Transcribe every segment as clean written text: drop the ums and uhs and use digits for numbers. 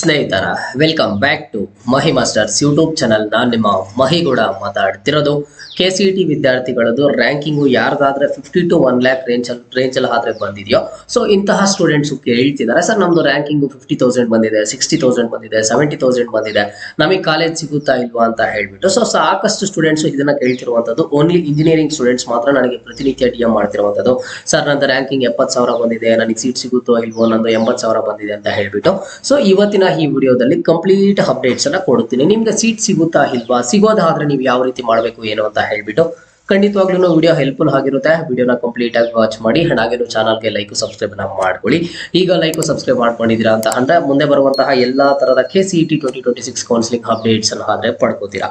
ಸ್ನೇಹಿತರ welcome back to Mahi masters YouTube channel. ನಾನು ನಿಮ್ಮ ಮಹಿಗೌಡ ಮಾತಾಡ್ತಿರೋದು. KCET ವಿದ್ಯಾರ್ಥಿಗಳದ್ದು ರ್ಯಾಂಕಿಂಗು ಯಾರ್ದಾದ್ರೆ 50 to 1 lakh ರೇಂಜಲ್ಲಿ ಆದ್ರೆ ಬಂದಿದೆಯೋ, ಸೊ ಇಂತಹ ಸ್ಟೂಡೆಂಟ್ಸ್ ಹೇಳ್ತಿದ್ದಾರೆ, ಸರ್ ನಮ್ದು ರ್ಯಾಂಕಿಂಗು 50,000 ಬಂದಿದೆ, 60,000 ಬಂದಿದೆ, 70,000 ಬಂದಿದೆ, ನಮಗೆ ಕಾಲೇಜ್ ಸಿಗುತ್ತಾ ಇಲ್ವಾ ಅಂತ ಹೇಳ್ಬಿಟ್ಟು. ಸೊ ಸಾಕಷ್ಟು ಸ್ಟೂಡೆಂಟ್ಸ್ ಇದನ್ನ ಕೇಳ್ತಿರುವಂತದ್ದು. ಓನ್ಲಿ ಇಂಜಿನಿಯರಿಂಗ್ ಸ್ಟೂಡೆಂಟ್ಸ್ ಮಾತ್ರ ನನಗೆ ಪ್ರತಿನಿತ್ಯ DM ಮಾಡ್ತಿರುವಂತದ್ದು. ಸರ್ ನಂದು ರ್ಯಾಂಕಿಂಗ್ 70,000 ಬಂದಿದೆ, ನನಗೆ ಸೀಟ್ ಸಿಗುತ್ತೋ ಇಲ್ವೋ, ನಂದು 80,000 ಬಂದಿದೆ ಅಂತ ಹೇಳ್ಬಿಟ್ಟು. ಸೊ ಇವತ್ತಿನ ಈ ವಿಡಿಯೋದಲ್ಲಿ ಕಂಪ್ಲೀಟ್ ಅಪ್ಡೇಟ್ಸ್ ಅನ್ನ ಕೊಡ್ತೀನಿ. ನಿಮ್ಗೆ ಸೀಟ್ ಸಿಗುತ್ತಾ ಇಲ್ವಾ, ಸಿಗೋದಾದ್ರೆ ನೀವು ಯಾವ ರೀತಿ ಮಾಡಬೇಕು ಏನು ಅಂತ ಹೇಳ್ಬಿಟ್ಟು ಖಂಡಿತವಾಗ್ಲೂ ವಿಡಿಯೋ ಹೆಲ್ಪ್ಫುಲ್ ಆಗಿರುತ್ತೆ. ವಿಡಿಯೋನ ಕಂಪ್ಲೀಟ್ ಆಗಿ ವಾಚ್ ಮಾಡಿ. ಹಾಗೆ ಚಾನಲ್ಗೆ ಲೈಕ್ ಸಬ್ಸ್ಕ್ರೈಬ್ ಮಾಡ್ಕೊಳ್ಳಿ. ಈಗ ಲೈಕ್ ಸಬ್ಸ್ಕ್ರೈಬ್ ಮಾಡ್ಕೊಂಡಿದ್ದೀರಾ ಅಂತ ಅಂದ್ರೆ ಮುಂದೆ ಬರುವಂತಹ ಎಲ್ಲಾ ತರದ KCET 2026 ಕೌನ್ಸಿಲಿಂಗ್ ಅಪ್ಡೇಟ್ಸ್ ಅನ್ನು ಆದ್ರೆ ಪಡ್ಕೋತೀರಾ.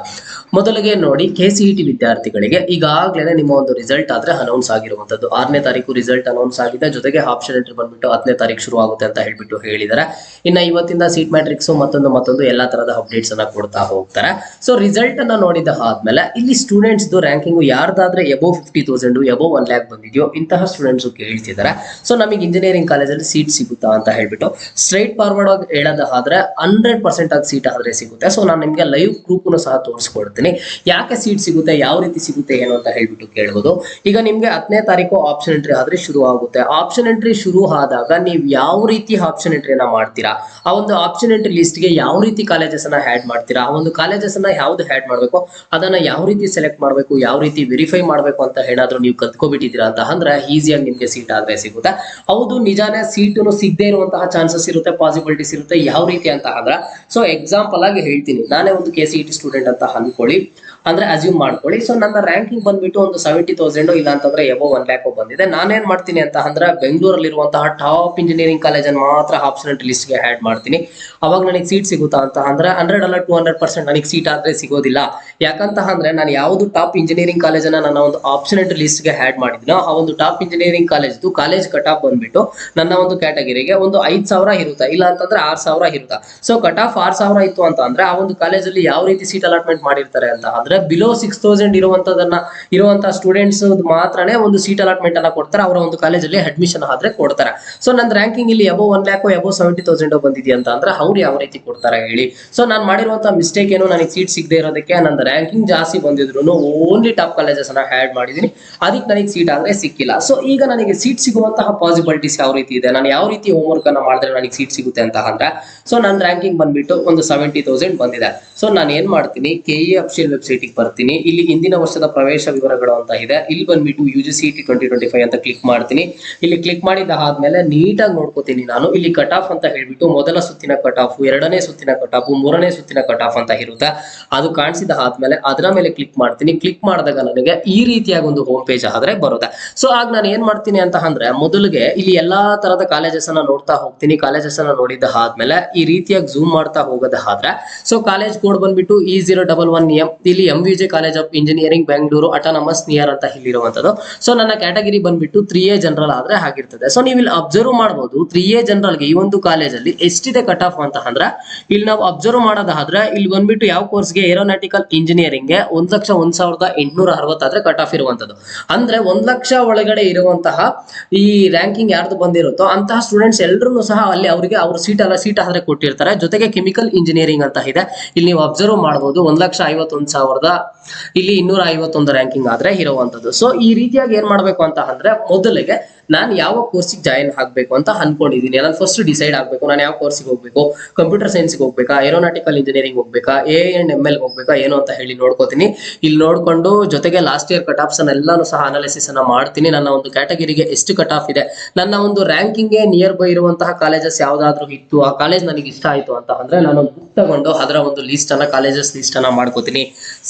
ಮೊದಲಿಗೆ ನೋಡಿ, KCET ವಿದ್ಯಾರ್ಥಿಗಳಿಗೆ ಈಗಾಗಲೇ ನಿಮ್ಮ ಒಂದು ರಿಸಲ್ಟ್ ಆದ್ರೆ ಅನೌನ್ಸ್ ಆಗಿರುವಂತದ್ದು. 6ನೇ ತಾರೀಕು ರಿಸಲ್ಟ್ ಅನೌನ್ಸ್ ಆಗಿದೆ, ಜೊತೆಗೆ ಆಪ್ಷನ್ ಎಂಟ್ರಿ ಬಂದ್ಬಿಟ್ಟು 10ನೇ ತಾರೀಕು ಶುರು ಆಗುತ್ತೆ ಅಂತ ಹೇಳ್ಬಿಟ್ಟು ಹೇಳಿದ್ದಾರೆ. ಇನ್ನ ಇವತ್ತಿಂದ ಸೀಟ್ ಮ್ಯಾಟ್ರಿಕ್ಸ್ ಮತ್ತೊಂದು ಎಲ್ಲಾ ತರದ ಅಪ್ಡೇಟ್ಸ್ ಅನ್ನ ಕೊಡ್ತಾ ಹೋಗ್ತಾರೆ. ಸೊ ರಿಸಲ್ಟ್ ಅನ್ನ ನೋಡಿದ ಆದ್ಮೇಲೆ ಇಲ್ಲಿ ಸ್ಟೂಡೆಂಟ್ಸ್ ರ್ಯಾಂಕಿಂಗ್ ಯಾರ್ದಾದ್ರೆ ಎಬೋ 50,000 ಎಬೋ 1 lakh ಬಂದಿದೆಯೋ ಇಂತಹ ಸ್ಟೂಡೆಂಟ್ಸ್ ಕೇಳ್ತಿದ್ದಾರೆ, ಸೊ ನಮಗೆ ಇಂಜಿನಿಯರಿಂಗ್ ಕಾಲೇಜಲ್ಲಿ ಸೀಟ್ ಸಿಗುತ್ತಾ ಅಂತ ಹೇಳ್ಬಿಟ್ಟು. ಸ್ಟ್ರೈಟ್ ಫಾರ್ವರ್ಡ್ ಆಗಿ ಹೇಳೋದಾದ್ರೆ 100% ಆಗಿ ಸೀಟ್ ಆದ್ರೆ ಸಿಗುತ್ತೆ. ಸೊ ನಾನು ನಿಮ್ಗೆ ಲೈವ್ ಪ್ರೂಫ್ ಸಹ ತೋರಿಸ್ಕೊಡ್ತೀನಿ, ಯಾಕೆ ಸೀಟ್ ಸಿಗುತ್ತೆ, ಯಾವ ರೀತಿ ಸಿಗುತ್ತೆ ಏನು ಅಂತ ಹೇಳ್ಬಿಟ್ಟು ಕೇಳ್ಬೋದು. ಈಗ ನಿಮ್ಗೆ 10ನೇ ತಾರೀಕು ಆಪ್ಷನ್ ಎಂಟ್ರಿ ಆದ್ರೆ ಶುರು ಆಗುತ್ತೆ. ಆಪ್ಷನ್ ಎಂಟ್ರಿ ಶುರು ಆದಾಗ ನೀವು ಯಾವ ರೀತಿ ಆಪ್ಷನ್ ಎಂಟ್ರಿನ ಮಾಡ್ತೀರಾ, ಆ ಒಂದು ಆಪ್ಷನ್ ಎಂಟ್ರಿ ಲಿಸ್ಟ್ ಗೆ ಯಾವ ರೀತಿ ಕಾಲೇಜಸ್ ಅನ್ನ ಆಡ್ ಮಾಡ್ತೀರಾ, ಆ ಒಂದು ಕಾಲೇಜಸ್ ಅನ್ನ ಯಾವ್ದು ಆಡ್ ಮಾಡ್ಬೇಕು, ಅದನ್ನ ಯಾವ ರೀತಿ ಸೆಲೆಕ್ಟ್ ಮಾಡಬೇಕು, ಯಾವ ರೀತಿ ವೆರಿಫೈ ಮಾಡಬೇಕು ಅಂತ ಏನಾದ್ರೂ ನೀವು ಕಲ್ತ್ಕೊಬಿಟ್ಟಿದ್ದೀರಾ ಅಂತ ಅಂದ್ರೆ ಈಸಿಯಾಗಿ ನಿಮ್ಗೆ ಸೀಟ್ ಆದ್ರೆ ಸಿಗುತ್ತೆ. ಹೌದು ನಿಜಾನೇ, ಸೀಟು ಸಿಗದೆ ಇರುವಂತಹ ಚಾನ್ಸಸ್ ಇರುತ್ತೆ, ಪಾಸಿಬಿಲಿಟೀಸ್ ಇರುತ್ತೆ. ಯಾವ ರೀತಿ ಅಂತ ಅಂದ್ರೆ, ಸೊ ಎಕ್ಸಾಂಪಲ್ ಆಗಿ ಹೇಳ್ತೀನಿ, ನಾನೇ ಒಂದು KCET ಸ್ಟೂಡೆಂಟ್ ಅಂತ ಅನ್ಕೊಳ್ಳಿ, ಅಂದ್ರೆ ಅಸ್ಯೂಮ್ ಮಾಡ್ಕೊಳ್ಳಿ. ಸೊ ನನ್ನ ರ್ಯಾಂಕಿಂಗ್ ಬಂದ್ಬಿಟ್ಟು ಒಂದು 70,000 ಇಲ್ಲ ಅಂತಂದ್ರೆ ಎಬೋ 1 lakh ಬಂದಿದೆ. ನಾನೇನ್ ಮಾಡ್ತೀನಿ ಅಂತ ಅಂದ್ರೆ ಬೆಂಗಳೂರಲ್ಲಿ ಇರುವಂತಹ ಟಾಪ್ ಇಂಜಿನಿಯರಿಂಗ್ ಕಾಲೇಜ್ ಅನ್ನು ಮಾತ್ರ ಆಪ್ಷನ್ ಲಿಸ್ಟ್ ಗೆ ಆಡ್ ಮಾಡ್ತೀನಿ. ಅವಾಗ ನನಗೆ ಸೀಟ್ ಸಿಗುತ್ತಾ ಅಂತ ಅಂದ್ರೆ 100 ಅಲ್ಲ 200% ನನಗೆ ಸೀಟ್ ಆದ್ರೆ ಸಿಗೋದಿಲ್ಲ. ಯಾಕಂತ ಅಂದ್ರೆ ನಾನು ಯಾವ್ದು ಟಾಪ್ ಇಂಜಿನಿಯರಿಂಗ್ ಕಾಲೇಜ್ ಅನ್ನ ನನ್ನ ಒಂದು ಆಪ್ಷನ್ ಲಿಸ್ಟ್ ಗೆ ಆಡ್ ಮಾಡಿದ್ನೋ ಆ ಒಂದು top engineering college cut off ಬಂದ್ಬಿಟ್ಟು ನನ್ನ ಒಂದು ಕ್ಯಾಟಗರಿಗೆ ಒಂದು 5,000 ಇರುತ್ತೆ, ಇಲ್ಲ ಅಂತಂದ್ರೆ 6,000 ಇರುತ್ತೆ. ಸೊ ಕಟ್ ಆಫ್ 6,000 ಇತ್ತು ಅಂತ ಅಂದ್ರೆ ಆ ಒಂದು ಕಾಲೇಜಲ್ಲಿ ಯಾವ ರೀತಿ ಸೀಟ್ ಅಲಾಟ್ಮೆಂಟ್ ಮಾಡಿರ್ತಾರೆ ಅಂತ ಅಂದ್ರೆ ಬಿಲೋ 6,000 ಇರುವಂತಹ ಸ್ಟೂಡೆಂಟ್ಸ್ ಮಾತ್ರನೇ ಒಂದು ಸೀಟ್ ಅಲಾಟ್ಮೆಂಟ್ ಅನ್ನ ಕೊಡ್ತಾರೆ, ಅವರ ಒಂದು ಕಾಲೇಜಲ್ಲಿ ಅಡ್ಮಿಷನ್ ಆದ್ರೆ ಕೊಡ್ತಾರೆ. ಸೊ ನನ್ನ ರ್ಯಾಂಕಿಂಗ್ ಇಲ್ಲಿ ಎಬೋ 1 lakh ಎಬೋ 70,000 ಬಂದಿದೆಯಾ ಅಂತ ಅಂದ್ರೆ ಅವ್ರು ಯಾವ ರೀತಿ ಕೊಡ್ತಾರೆ ಹೇಳಿ. ಸೊ ನಾನು ಮಾಡಿರುವಂತಹ ಮಿಸ್ಟೇಕ್ ಏನು, ನನಗೆ ಸೀಟ್ ಸಿಗದೆ ಇರೋದಕ್ಕೆ ನನ್ನ ರ್ಯಾಂಕಿಂಗ್ ಜಾಸ್ತಿ ಬಂದಿದ್ರು ಓನ್ಲಿ ಟಾಪ್ ಕಾಲೇಜಸ್ ಅನ್ನ ಆಡ್ ಮಾಡಿದೀನಿ, ಅದಕ್ಕೆ ನನಗೆ ಸೀಟ್ ಆದ್ರೆ ಸಿಕ್ಕಿಲ್ಲ. ಸೊ ಈಗ ನನಗೆ ಸೀಟ್ ಸಿಗುವಂತಹ ಪಾಸಿಬಿಲಿಟೀಸ್ ಯಾವ ರೀತಿ ಇದೆ, ನಾನು ಯಾವ ರೀತಿ ಹೋಮ್ ವರ್ಕ್ ಅನ್ನ ಮಾಡಿದ್ರೆ ನನಗೆ ಸೀಟ್ ಸಿಗುತ್ತೆ ಅಂತ ಅಂದ್ರೆ, ಸೊ ನನ್ನ ರ್ಯಾಂಕಿಂಗ್ ಬಂದ್ಬಿಟ್ಟು ಒಂದು 70,000 ಬಂದಿದೆ. ಸೊ ನಾನು ಏನ್ ಮಾಡ್ತೀನಿ, KE ಅಫಿಷಿಯಲ್ ವೆಬ್ಸೈಟ್ ಬರ್ತೀನಿ. ಇಲ್ಲಿ ಇಂದಿನ ವರ್ಷದ ಪ್ರವೇಶ ವಿವರಗಳು ಅಂತ ಇದೆ, ಇಲ್ಲಿ ಬಂದ್ಬಿಟ್ಟು UGCET 2025 ಅಂತ ಕ್ಲಿಕ್ ಮಾಡ್ತೀನಿ. ಇಲ್ಲಿ ಕ್ಲಿಕ್ ಮಾಡಿದ ಆದ್ಮೇಲೆ ನೀಟಾಗಿ ನೋಡ್ಕೋತೀನಿ ನಾನು. ಇಲ್ಲಿ ಕಟ್ ಆಫ್ ಅಂತ ಹೇಳ್ಬಿಟ್ಟು ಮೊದಲ ಸುತ್ತಿನ ಕಟ್ ಆಫ್, 2ನೇ ಸುತ್ತಿನ ಕಟ್ ಆಫ್, 3ನೇ ಸುತ್ತಿನ ಕಟ್ ಆಫ್ ಅಂತ ಇರುತ್ತೆ. ಅದು ಕಾಣಿಸಿದ ಆದ್ಮೇಲೆ ಅದರ ಮೇಲೆ ಕ್ಲಿಕ್ ಮಾಡ್ತೀನಿ. ಕ್ಲಿಕ್ ಮಾಡಿದಾಗ ನನಗೆ ಈ ರೀತಿಯಾಗಿ ಒಂದು ಹೋಮ್ ಪೇಜ್ ಆದ್ರೆ ಬರುತ್ತೆ. ಸೊ ಆಗ ನಾನು ಏನ್ ಮಾಡ್ತೀನಿ ಅಂತ ಅಂದ್ರೆ, ಮೊದಲಿಗೆ ಇಲ್ಲಿ ಎಲ್ಲಾ ತರದ ಕಾಲೇಜಸ್ ಅನ್ನ ನೋಡ್ತಾ ಹೋಗ್ತೀನಿ. ಕಾಲೇಜಸ್ ಅನ್ನ ನೋಡಿದ ಆದ್ಮೇಲೆ ಈ ರೀತಿಯಾಗಿ ಝೂಮ್ ಮಾಡ್ತಾ ಹೋಗೋದ ಆದ್ರೆ, ಸೊ ಕಾಲೇಜ್ ಕೋಡ್ ಬಂದ್ಬಿಟ್ಟು E011M, ಇಲ್ಲಿ MVJ college of engineering Bengaluru autonomous near ಅಂತ ಇಲ್ಲಿರುವಂತದ್ದು. ಸೊ ನನ್ನ ಕ್ಯಾಟಗರಿ ಬಂದ್ಬಿಟ್ಟು 3A ಜನರಲ್ ಆದ್ರೆ ಆಗಿರ್ತದೆ. ಸೊ ನೀವು ಇಲ್ಲಿ ಅಬ್ಸರ್ವ್ ಮಾಡಬಹುದು, 3A ಜನರಲ್ಗೆ ಈ ಒಂದು ಕಾಲೇಜಲ್ಲಿ ಎಷ್ಟಿದೆ ಕಟ್ ಆಫ್ ಅಂತ ಅಂದ್ರೆ, ಇಲ್ಲಿ ನಾವು ಅಬ್ಸರ್ವ್ ಮಾಡೋದಾದ್ರೆ ಇಲ್ಲಿ ಬಂದ್ಬಿಟ್ಟು ಯಾವ ಕೋರ್ಸ್ಗೆ, ಏರೋನಾಟಿಕಲ್ ಇಂಜಿನಿಯರಿಂಗ್ ಗೆ 1,01,860 ಆದ್ರೆ ಕಟ್ ಆಫ್ ಇರುವಂತದ್ದು. ಅಂದ್ರೆ 1 ಲಕ್ಷ ಒಳಗಡೆ ಇರುವಂತಹ ಈ ರ್ಯಾಂಕಿಂಗ್ ಯಾರ್ದು ಬಂದಿರುತ್ತೋ ಅಂತಹ ಸ್ಟೂಡೆಂಟ್ಸ್ ಎಲ್ಲರೂ ಸಹ ಅಲ್ಲಿ ಅವರಿಗೆ ಅವ್ರ ಸೀಟ್ ಆದ್ರೆ ಕೊಟ್ಟಿರ್ತಾರೆ. ಜೊತೆಗೆ ಕೆಮಿಕಲ್ ಇಂಜಿನಿಯರಿಂಗ್ ಅಂತ ಇದೆ, ಇಲ್ಲಿ ನೀವು ಅಬ್ಸರ್ವ್ ಮಾಡಬಹುದು 1,51,000 ಇಲ್ಲಿ 251 ರ್ಯಾಂಕಿಂಗ್ ಆದ್ರೆ ಇರುವಂತದ್ದು. ಸೊ ಈ ರೀತಿಯಾಗಿ ಏನ್ ಮಾಡ್ಬೇಕು ಅಂತ ಅಂದ್ರೆ, ಮೊದಲಿಗೆ ನಾನು ಯಾವ ಕೋರ್ಸಿಗೆ ಜಾಯಿನ್ ಆಗ್ಬೇಕು ಅಂತ ಅನ್ಕೊಂಡಿದೀನಿ. ನಾನು ಫಸ್ಟ್ ಡಿಸೈಡ್ ಆಗ್ಬೇಕು, ನಾನು ಯಾವ ಕೋರ್ಸಿಗೆ ಹೋಗ್ಬೇಕು, ಕಂಪ್ಯೂಟರ್ ಸೈನ್ಸ್ಗೆ ಹೋಗ್ಬೇಕಾ, ಏರೋನಾಟಿಕಲ್ ಇಂಜಿನಿಯರಿಂಗ್ ಹೋಗ್ಬೇಕಾ, A&ML ಹೋಗ್ಬೇಕಾ ಏನು ಅಂತ ಹೇಳಿ ನೋಡ್ಕೋತೀನಿ. ಇಲ್ಲಿ ನೋಡ್ಕೊಂಡು ಜೊತೆಗೆ ಲಾಸ್ಟ್ ಇಯರ್ ಕಟ್ ಆಫ್ಸ್ ಎಲ್ಲಾನು ಸಹ ಅನಾಲಿಸಿಸ್ ಅನ್ನ ಮಾಡ್ತೀನಿ. ನನ್ನ ಒಂದು ಕ್ಯಾಟಗರಿಗೆ ಎಷ್ಟು ಕಟ್ ಆಫ್ ಇದೆ, ನನ್ನ ಒಂದು ರ್ಯಾಂಕಿಂಗ್ ಗೆ ನಿಯರ್ ಬೈ ಇರುವಂತಹ ಕಾಲೇಜಸ್ ಯಾವ್ದಾದ್ರು ಇತ್ತು, ಆ ಕಾಲೇಜ್ ನನಗೆ ಇಷ್ಟ ಆಯ್ತು ಅಂತ ಅಂದ್ರೆ ನಾನು ಬುಕ್ ತಗೊಂಡು ಅದರ ಒಂದು ಲಿಸ್ಟ್ ಅನ್ನ, ಕಾಲೇಜಸ್ ಲಿಸ್ಟ್ ಅನ್ನ ಮಾಡ್ಕೋತೀನಿ.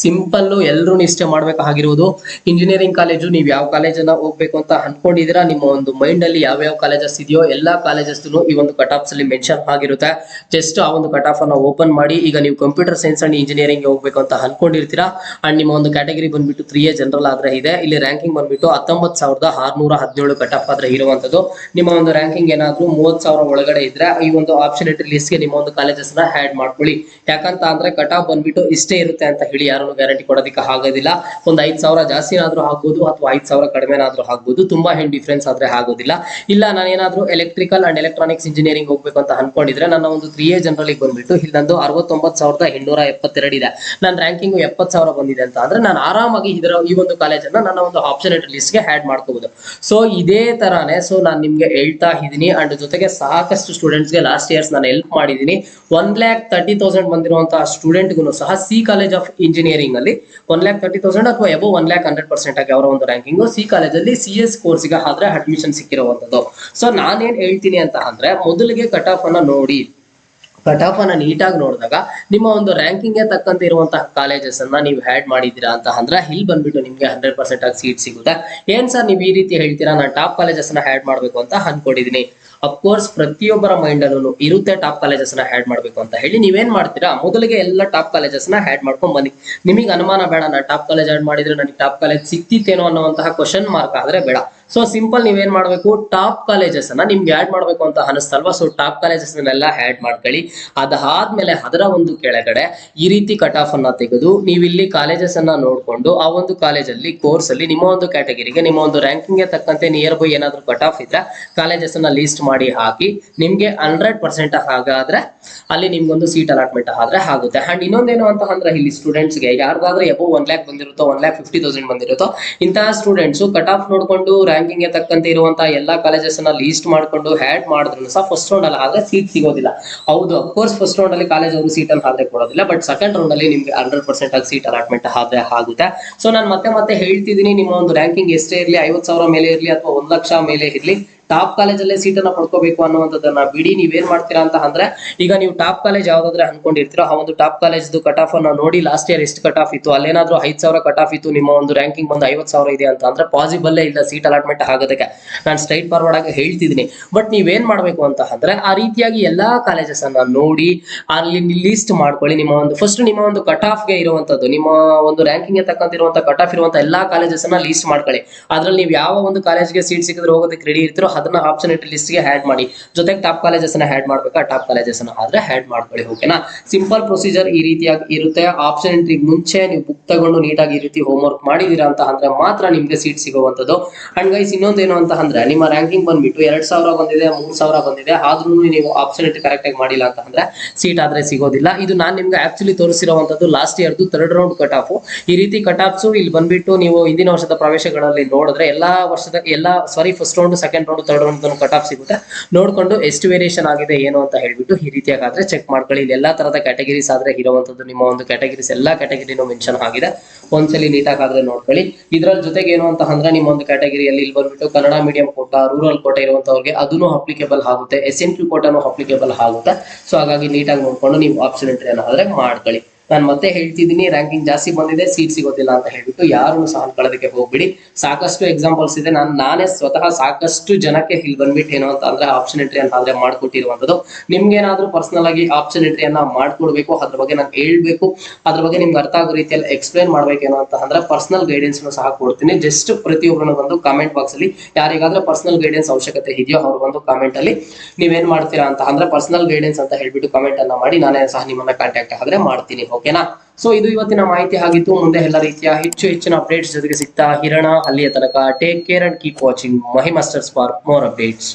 ಸಿಂಪಲ್, ಎಲ್ಲರೂ ಇಷ್ಟೇ ಮಾಡ್ಬೇಕಾಗಿರುವುದು. ಇಂಜಿನಿಯರಿಂಗ್ ಕಾಲೇಜು ನೀವು ಯಾವ ಕಾಲೇಜನ್ನ ಹೋಗ್ಬೇಕು ಅಂತ ಅನ್ಕೊಂಡಿದೀರಾ, ನಿಮ್ಮ ಒಂದು ಮೈಂಡ್ ಅಲ್ಲಿ ಯಾವ ಕಾಲೇಜಸ್ ಇದೆಯೋ ಎಲ್ಲಾ ಕಾಲೇಜಸ್ ಈ ಒಂದು ಕಟ್ ಆಫ್ಸ್ ಅಲ್ಲಿ ಮೆನ್ಷನ್ ಆಗಿರುತ್ತೆ. ಜಸ್ಟ್ ಆ ಒಂದು ಕಟ್ ಆಫ್ ಅನ್ನ ಓಪನ್ ಮಾಡಿ, ಈಗ ನೀವು ಕಂಪ್ಯೂಟರ್ ಸೈನ್ಸ್ ಅಂಡ್ ಇಂಜಿನಿಯರಿಂಗ್ ಹೋಗ್ಬೇಕು ಅಂತ ಅನ್ಕೊಂಡಿರ್ತೀರಾ ಅಂಡ್ ನಿಮ್ಮ ಒಂದು ಕ್ಯಾಟಗರಿ ಬಂದ್ಬಿಟ್ಟು 3A ಜನರಲ್ ಆದ್ರೆ ಇದೆ. ಇಲ್ಲಿ ರ್ಯಾಂಕಿಂಗ್ ಬಂದ್ಬಿಟ್ಟು 19,617 ಕಟ್ ಆಫ್ ಆದ್ರೆ ಇರುವಂತದ್ದು. ನಿಮ್ಮ ಒಂದು ರ್ಯಾಂಕಿಂಗ್ ಏನಾದ್ರು 30,000 ಒಳಗಡೆ ಇದ್ರೆ ಈ ಒಂದು ಆಪ್ಷನ್ ಲಿಸ್ಟ್ ಗೆ ನಿಮ್ಮ ಒಂದು ಕಾಲೇಜಸ್ ನ ಆಡ್ ಮಾಡ್ಕೊಳ್ಳಿ. ಯಾಕಂತ ಅಂದ್ರೆ ಕಟ್ ಆಫ್ ಬಂದ್ಬಿಟ್ಟು ಇಷ್ಟೇ ಇರುತ್ತೆ ಅಂತ ಹೇಳಿ ಯಾರನ್ನು ಗ್ಯಾರಂಟಿ ಕೊಡೋದಕ್ಕೆ ಆಗೋದಿಲ್ಲ. ಒಂದು 5,000 ಜಾಸ್ತಿ ಆದ್ರೂ ಆಗ್ಬೋದು ಅಥವಾ 5,000 ಕಡಿಮೆನಾದ್ರೂ ಆಗ್ಬೋದು, ತುಂಬಾ ಡಿಫ್ರೆನ್ಸ್ ಆದ್ರೆ ಆಗೋದಿಲ್ಲ. ಇಲ್ಲ ನಾನೇನಾದ್ರೂ ಎಲೆಕ್ಟ್ರಿಕಲ್ ಅಂಡ್ ಎಲೆಕ್ಟ್ರಾನಿಕ್ಸ್ ಇಂಜಿನಿಯರಿಂಗ್ ಹೋಗ್ಬೇಕು ಅಂತ ಅನ್ಕೊಂಡಿದ್ರೆ ನನ್ನ ಒಂದು 3A ಜನರಲ್ ಬಂದ್ಬಿಟ್ಟು ಇಲ್ಲಿ ನಂದು 69,872 ಇದೆ, ನನ್ನ ರ್ಯಾಂಕಿಂಗ್ 70,000 ಬಂದಿದೆ ಅಂತ ಅಂದ್ರೆ ನಾನು ಆರಾಮಾಗಿ ಈ ಒಂದು ಕಾಲೇಜನ್ನ ನನ್ನ ಒಂದು ಆಪ್ಷನರಿ ಲಿಸ್ಟ್ ಗೆ ಆಡ್ ಮಾಡ್ಕೋಬಹುದು. ಸೊ ಇದೇ ತರಾನೇ ಸೊ ನಾನು ನಿಮ್ಗೆ ಹೇಳ್ತಾ ಇದ್ದೀನಿ. ಅಂಡ್ ಜೊತೆಗೆ ಸಾಕಷ್ಟು ಸ್ಟೂಡೆಂಟ್ಸ್ ಗೆ ಲಾಸ್ಟ್ ಇಯರ್ಸ್ ನಾನು ಹೆಲ್ಪ್ ಮಾಡಿದ್ದೀನಿ. 1,30,000 ಬಂದಿರುವಂತಹ ಸ್ಟೂಡೆಂಟ್ ಗೂ ಸಹ ಸಿ ಕಾಲೇಜ್ ಆಫ್ ಇಂಜಿನಿಯರಿಂಗ್ ಅಲ್ಲಿ 1,30,000 ಅಥವಾ ಎಬೋ 1,00,100% ಆಗಿ ಅವರ ಒಂದು ರ್ಯಾಂಕಿಂಗ್ ಸಿ ಕಾಲೇಜಲ್ಲಿ CS ಕೋರ್ಸ್ ಗೆ ಆದ್ರೆ ಅಡ್ಮಿಷನ್ ಸಿಕ್ಕಿರುವಂತದ್ದು. ಸೊ ನಾನೇನ್ ಹೇಳ್ತೀನಿ ಅಂತ ಅಂದ್ರೆ ಮೊದಲಿಗೆ ಕಟ್ ಆಫ್ ಅನ್ನ ನೋಡಿ, ಕಟ್ ಆಫ್ ಅನ್ನ ನೀಟಾಗಿ ನೋಡಿದಾಗ ನಿಮ್ಮ ಒಂದು ರ್ಯಾಂಕಿಂಗ್ ತಕ್ಕಂತೆ ಇರುವಂತಹ ಕಾಲೇಜಸ್ ಅನ್ನ ನೀವು ಆಡ್ ಮಾಡಿದೀರಾ ಅಂತ ಅಂದ್ರೆ ಇಲ್ಲಿ ಬಂದ್ಬಿಟ್ಟು ನಿಮ್ಗೆ 100% ಆಗಿ ಸೀಟ್ ಸಿಗುತ್ತೆ. ಏನ್ ಸರ್ ನೀವು ಈ ರೀತಿ ಹೇಳ್ತೀರಾ, ನಾನು ಟಾಪ್ ಕಾಲೇಜಸ್ ನ ಆಡ್ ಮಾಡ್ಬೇಕು ಅಂತ ಅನ್ಕೊಂಡಿದೀನಿ. ಅಫ್ಕೋರ್ಸ್ ಪ್ರತಿಯೊಬ್ಬರ ಮೈಂಡ್ ಅಲ್ಲೂ ಇರುತ್ತೆ ಟಾಪ್ ಕಾಲೇಜಸ್ ನ ಆಡ್ ಮಾಡ್ಬೇಕು ಅಂತ ಹೇಳಿ. ನೀವೇನ್ ಮಾಡ್ತೀರಾ, ಮೊದಲಿಗೆ ಎಲ್ಲ ಟಾಪ್ ಕಾಲೇಜಸ್ ನ ಆಡ್ ಮಾಡ್ಕೊಂಡ್ ಬನ್ನಿ. ನಿಮಗೆ ಅನುಮಾನ ಬೇಡ, ನಾನು ಟಾಪ್ ಕಾಲೇಜ್ ಆಡ್ ಮಾಡಿದ್ರೆ ನನಗೆ ಟಾಪ್ ಕಾಲೇಜ್ ಸಿಕ್ತಿತ್ತೇನೋ ಅನ್ನುವಂತಹ ಕ್ವಶನ್ ಮಾರ್ಕ್ ಆದ್ರೆ ಬೇಡ. ಸೊ ಸಿಂಪಲ್ ನೀವೇನ್ ಮಾಡ್ಬೇಕು, ಟಾಪ್ ಕಾಲೇಜಸ್ ಅನ್ನ ನಿಮ್ಗೆ ಆಡ್ ಮಾಡ್ಬೇಕು ಅಂತ ಅನಿಸ್ತಲ್ವಾ, ಸೊ ಟಾಪ್ ಕಾಲೇಜಸ್ ನೆಲ್ಲ ಆಡ್ ಮಾಡ್ಕೊಳ್ಳಿ. ಅದಾದ್ಮೇಲೆ ಅದರ ಒಂದು ಕೆಳಗಡೆ ಈ ರೀತಿ ಕಟ್ ಆಫ್ ಅನ್ನ ತೆಗೆದು ನೀವು ಇಲ್ಲಿ ಕಾಲೇಜಸ್ ಅನ್ನ ನೋಡ್ಕೊಂಡು ಆ ಒಂದು ಕಾಲೇಜಲ್ಲಿ ಕೋರ್ಸ್ ಅಲ್ಲಿ ನಿಮ್ಮ ಒಂದು ಕ್ಯಾಟಗರಿಗೆ ನಿಮ್ಮ ಒಂದು ರ್ಯಾಂಕಿಂಗ್ ಗೆ ತಕ್ಕಂತೆ ನಿಯರ್ ಬೈ ಏನಾದ್ರು ಕಟ್ ಆಫ್ ಇದ್ರೆ ಕಾಲೇಜಸ್ ಅನ್ನ ಲೀಸ್ಟ್ ಮಾಡಿ ಹಾಕಿ. ನಿಮ್ಗೆ 100% ಹಾಗಾದ್ರೆ ಅಲ್ಲಿ ನಿಮ್ಗೊಂದು ಸೀಟ್ ಅಲಾಟ್ಮೆಂಟ್ ಆದ್ರೆ ಆಗುತ್ತೆ. ಅಂಡ್ ಇನ್ನೊಂದೇನು ಅಂತ ಅಂದ್ರೆ ಇಲ್ಲಿ ಸ್ಟೂಡೆಂಟ್ಸ್ ಗೆ ಯಾರ್ದಾದ್ರೆ ಎಬೋ 1,00,000 ಬಂದಿರುತ್ತೋ 1,50,000 ಬಂದಿರುತ್ತೋ ಇಂತಹ ಸ್ಟೂಡೆಂಟ್ಸ್ ಕಟ್ ಆಫ್ ನೋಡ್ಕೊಂಡು ರ್ಯಾಂಕಿಂಗ್ ಗೆ ತಕ್ಕಂತೆ ಇರುವಂತಹ ಎಲ್ಲಾ ಕಾಲೇಜಸ್ ಅನ್ನ ಲೀಸ್ಟ್ ಮಾಡ್ಕೊಂಡು ಆಡ್ ಮಾಡಿದ್ರು ಸಹ ಫಸ್ಟ್ ರೌಂಡ್ ಅಲ್ಲಿ ಆದ್ರೆ ಸೀಟ್ ಸಿಗೋದಿಲ್ಲ. ಹೌದು, ಅಫ್ಕೋರ್ಸ್ ಫಸ್ಟ್ ರೌಂಡ್ ಅಲ್ಲಿ ಕಾಲೇಜ್ ಅವರು ಸೀಟ್ ಅನ್ನು ಆದ್ರೆ ಕೊಡೋದಿಲ್ಲ, ಬಟ್ ಸೆಕೆಂಡ್ ರೌಂಡ್ ಅಲ್ಲಿ ನಿಮ್ಗೆ 100% ಆಗಿ ಸೀಟ್ ಅಲಾಟ್ಮೆಂಟ್ ಆದ್ರೆ ಆಗುತ್ತೆ. ಸೊ ನಾನು ಮತ್ತೆ ಹೇಳ್ತಿದ್ದೀನಿ, ನಿಮ್ಮ ಒಂದು ರ್ಯಾಂಕಿಂಗ್ ಎಷ್ಟೇ ಇರಲಿ, 50,000 ಮೇಲೆ ಇರಲಿ ಅಥವಾ 1,00,000 ಮೇಲೆ ಇರಲಿ, ಟಾಪ್ ಕಾಲೇಜಲ್ಲೇ ಸೀಟ್ ಅನ್ನ ಪಡ್ಕೋಬೇಕು ಅನ್ನುವಂಥದ್ದನ್ನ ಬಿಡಿ. ನೀವೇನ್ ಮಾಡ್ತೀರಾ ಅಂತ ಅಂದ್ರೆ, ಈಗ ನೀವು ಟಾಪ್ ಕಾಲೇಜ್ ಯಾವ್ದಾದ್ರೆ ಅನ್ಕೊಂಡಿರ್ತೀರೋ ಆ ಒಂದು ಟಾಪ್ ಕಾಲೇಜ್ ಕಟ್ ಆಫ್ ಅನ್ನ ನೋಡಿ ಲಾಸ್ಟ್ ಇಯರ್ ಎಷ್ಟು ಕಟ್ ಆಫ್ ಇತ್ತು, ಅಲ್ಲೇನಾದ್ರೂ 5,000 ಕಟ್ ಆಫ್ ಇತ್ತು, ನಿಮ್ಮ ಒಂದು ರ್ಯಾಂಕಿಂಗ್ ಬಂದು 50,000 ಇದೆ ಅಂತ ಅಂದ್ರೆ ಪಾಸಿಬಲ್ ಇಲ್ಲ ಸೀಟ್ ಅಲಾಟ್ಮೆಂಟ್ ಆಗೋದಕ್ಕೆ. ನಾನು ಸ್ಟ್ರೈಟ್ ಫಾರ್ವರ್ಡ್ ಆಗಿ ಹೇಳ್ತಿದ್ದೀನಿ. ಬಟ್ ನೀವೇನ್ ಮಾಡ್ಬೇಕು ಅಂತ ಅಂದ್ರೆ ಆ ರೀತಿಯಾಗಿ ಎಲ್ಲಾ ಕಾಲೇಜಸ್ ಅನ್ನ ನೋಡಿ ಅಲ್ಲಿ ಲಿಸ್ಟ್ ಮಾಡ್ಕೊಳ್ಳಿ. ನಿಮ್ಮ ಒಂದು ಫಸ್ಟ್ ನಿಮ್ಮ ಒಂದು ಕಟ್ ಆಫ್ ಗೆ ಇರುವಂತದ್ದು, ನಿಮ್ಮ ಒಂದು ರ್ಯಾಂಕಿಂಗ್ ಗೆ ತಕ್ಕಂತಿರುವಂತ ಕಟ್ ಆಫ್ ಇರುವಂತ ಎಲ್ಲಾ ಕಾಲೇಜಸ್ ಅನ್ನ ಲೀಸ್ಟ್ ಮಾಡ್ಕೊಳ್ಳಿ. ಅದ್ರಲ್ಲಿ ನೀವು ಯಾವ ಒಂದು ಕಾಲೇಜ್ಗೆ ಸೀಟ್ ಸಿಕ್ಕಿದ್ರೆ ಹೋಗೋದಕ್ಕೆ ರೆಡಿ ಇರ್ತೀರೋ ಅದನ್ನ ಆಪ್ಷನರಿ ಲಿಸ್ಟ್ ಗೆ ಆಡ್ ಮಾಡಿ. ಜೊತೆಗೆ ಟಾಪ್ ಕಾಲೇಜಸ್ ಅನ್ನ ಆಡ್ ಮಾಡ್ಬೇಕಾ, ಟಾಪ್ ಕಾಲೇಜಸ್ ಅನ್ನ ಆದ್ರೆ ಆಡ್ ಮಾಡ್ಕೊಳ್ಳಿ. ಓಕೆನಾ, ಸಿಂಪಲ್ ಪ್ರೊಸೀಜರ್ ಈ ರೀತಿಯಾಗಿ ಇರುತ್ತೆ. ಆಪ್ಷನ್ ಎಂಟ್ರಿ ಮುಂಚೆ ನೀವು ಬುಕ್ ತಗೊಂಡು ನೀಟಾಗಿ ಈ ರೀತಿ ಹೋಮ್ ವರ್ಕ್ ಮಾಡಿದೀರಾ ಅಂತ ಅಂದ್ರೆ ಮಾತ್ರ ನಿಮ್ಗೆ ಸೀಟ್ ಸಿಗುವಂತದ್ದು. ಅಂಡ್ ಗೈಸ್ ಇನ್ನೊಂದೇನು ಅಂತ ಅಂದ್ರೆ, ನಿಮ್ಮ ರ್ಯಾಂಕಿಂಗ್ ಬಂದ್ಬಿಟ್ಟು 2,000 ಬಂದಿದೆ, 3,000 ಬಂದಿದೆ, ಆದ್ರೂ ನೀವು ಆಪ್ಷನ್ ಎಂಟ್ರಿ ಕರೆಕ್ಟ್ ಆಗಿ ಮಾಡಿಲ್ಲ ಅಂತ ಅಂದ್ರೆ ಸೀಟ್ ಆದ್ರೆ ಸಿಗೋದಿಲ್ಲ. ಇದು ನಾನು ನಿಮ್ಗೆ ಆಕ್ಚುಲಿ ತೋರಿಸಿರುವಂತದ್ದು ಲಾಸ್ಟ್ ಇಯರ್ದು 3rd ರೌಂಡ್ ಕಟ್ ಆಫ್. ಈ ರೀತಿ ಕಟ್ ಆಫ್ಸ್ ಇಲ್ಲಿ ಬಂದ್ಬಿಟ್ಟು ನೀವು ಹಿಂದಿನ ವರ್ಷದ ಪ್ರವೇಶಗಳಲ್ಲಿ ನೋಡಿದ್ರೆ first round, second round, 3rd round cut of ಸಿಗುತ್ತೆ. ನೋಡ್ಕೊಂಡು ಎಷ್ಟು ವೇರಿಯೇಷನ್ ಆಗಿದೆ ಏನು ಅಂತ ಹೇಳ್ಬಿಟ್ಟು ಈ ರೀತಿಯಾಗಾದ್ರೆ ಚೆಕ್ ಮಾಡ್ಕೊಳ್ಳಿ. ಇಲ್ಲಿ ಎಲ್ಲಾ ತರದ ಕ್ಯಾಟಗರೀಸ್ ಆದ್ರೆ ಇರುವಂತದ್ದು ನಿಮ್ಮ ಒಂದು ಕ್ಯಾಟಗರೀಸ್ ಎಲ್ಲಾ ಕ್ಯಾಟಗರಿನೂ ಮೆನ್ಷನ್ ಆಗಿದೆ. ಒಂದ್ಸಲಿ ನೀಟಾಗಿ ಆದ್ರೆ ನೋಡ್ಕೊಳ್ಳಿ. ಇದ್ರ ಜೊತೆಗೆ ಏನು ಅಂತ ಅಂದ್ರೆ, ನಿಮ್ಮ ಒಂದು ಕ್ಯಾಟಗರಿಯಲ್ಲಿ ಇಲ್ಲಿ ಬಂದ್ಬಿಟ್ಟು ಕನ್ನಡ ಮೀಡಿಯಂ ಕೋಟಾ, ರೂರಲ್ ಕೋಟಾ ಇರುವಂತವ್ರಿಗೆ ಅದನ್ನು ಅಪ್ಲಿಕೇಬಲ್ ಆಗುತ್ತೆ, SNQ ಕೋಟಾನು ಅಪ್ಲಿಕೇಬಲ್ ಆಗುತ್ತೆ. ಸೊ ಹಾಗಾಗಿ ನೀಟಾಗಿ ನೋಡ್ಕೊಂಡು ನೀವು ಆಪ್ಷನ್ ಎಂಟ್ರಿ ಆದ್ರೆ ಮಾಡ್ಕೊಳ್ಳಿ. ನಾನು ಮತ್ತೆ ಹೇಳ್ತಿದ್ದೀನಿ, ರ್ಯಾಂಕಿಂಗ್ ಜಾಸ್ತಿ ಬಂದಿದೆ, ಸೀಟ್ ಸಿಗೋದಿಲ್ಲ ಅಂತ ಹೇಳ್ಬಿಟ್ಟು ಯಾರು ಸಹ ಅನ್ಕೊಳ್ಳೋದಕ್ಕೆ ಹೋಗ್ಬಿಡಿ. ಸಾಕಷ್ಟು ಎಕ್ಸಾಂಪಲ್ಸ್ ಇದೆ, ನಾನೇ ಸ್ವತಃ ಸಾಕಷ್ಟು ಜನಕ್ಕೆ ಇಲ್ಲಿ ಬಂದ್ಬಿಟ್ಟು ಏನು ಅಂತ ಅಂದ್ರೆ ಆಪ್ಷನ್ ಎಂಟ್ರಿ ಅಂತ ಆದ್ರೆ ಮಾಡ್ಕೊಟ್ಟಿರುವಂತದ್ದು. ನಿಮ್ಗೇನಾದ್ರೂ ಪರ್ಸನಲ್ ಆಗಿ ಆಪ್ಷನ್ ಎಂಟ್ರಿಯನ್ನ ಮಾಡ್ಕೊಡ್ಬೇಕು, ಅದ್ರ ಬಗ್ಗೆ ನಾನು ಹೇಳ್ಬೇಕು, ಅದ್ರ ಬಗ್ಗೆ ನಿಮ್ಗೆ ಅರ್ಥ ಆಗೋ ರೀತಿಯಲ್ಲಿ ಎಕ್ಸ್ಪ್ಲೈನ್ ಮಾಡ್ಬೇಕೇನೋ ಅಂತ ಅಂದ್ರೆ ಪರ್ಸನಲ್ ಗೈಡೆನ್ಸ್ ಸಹ ಕೊಡ್ತೀನಿ. ಜಸ್ಟ್ ಪ್ರತಿಯೊಬ್ಬರನ್ನ ಒಂದು ಕಾಮೆಂಟ್ ಬಾಕ್ಸ್ ಅಲ್ಲಿ ಯಾರಿಗಾದ್ರೆ ಪರ್ಸನಲ್ ಗೈಡೆನ್ಸ್ ಅವಶ್ಯಕತೆ ಇದೆಯೋ ಅವ್ರು ಒಂದು ಕಾಮೆಂಟ್ ಅಲ್ಲಿ ನೀವೇನ್ ಮಾಡ್ತೀರಾ ಅಂತ ಅಂದ್ರೆ ಪರ್ಸನಲ್ ಗೈಡೆನ್ಸ್ ಅಂತ ಹೇಳ್ಬಿಟ್ಟು ಕಾಮೆಂಟ್ ಅನ್ನ ಮಾಡಿ, ನಾನೇ ಸಹ ನಿಮ್ಮನ್ನ ಕಾಂಟ್ಯಾಕ್ಟ್ ಆದ್ರೆ ಮಾಡ್ತೀನಿ. ಓಕೆನಾ, ಸೊ ಇದು ಇವತ್ತಿನ ಮಾಹಿತಿ ಆಗಿತ್ತು. ಮುಂದೆ ಎಲ್ಲ ರೀತಿಯ ಹೆಚ್ಚಿನ ಅಪ್ಡೇಟ್ಸ್ ಜೊತೆಗೆ ಸಿಗ್ತಾ ಇರೋಣ. ಅಲ್ಲಿಯ ತನಕ take care and keep watching Mahi masters for more updates.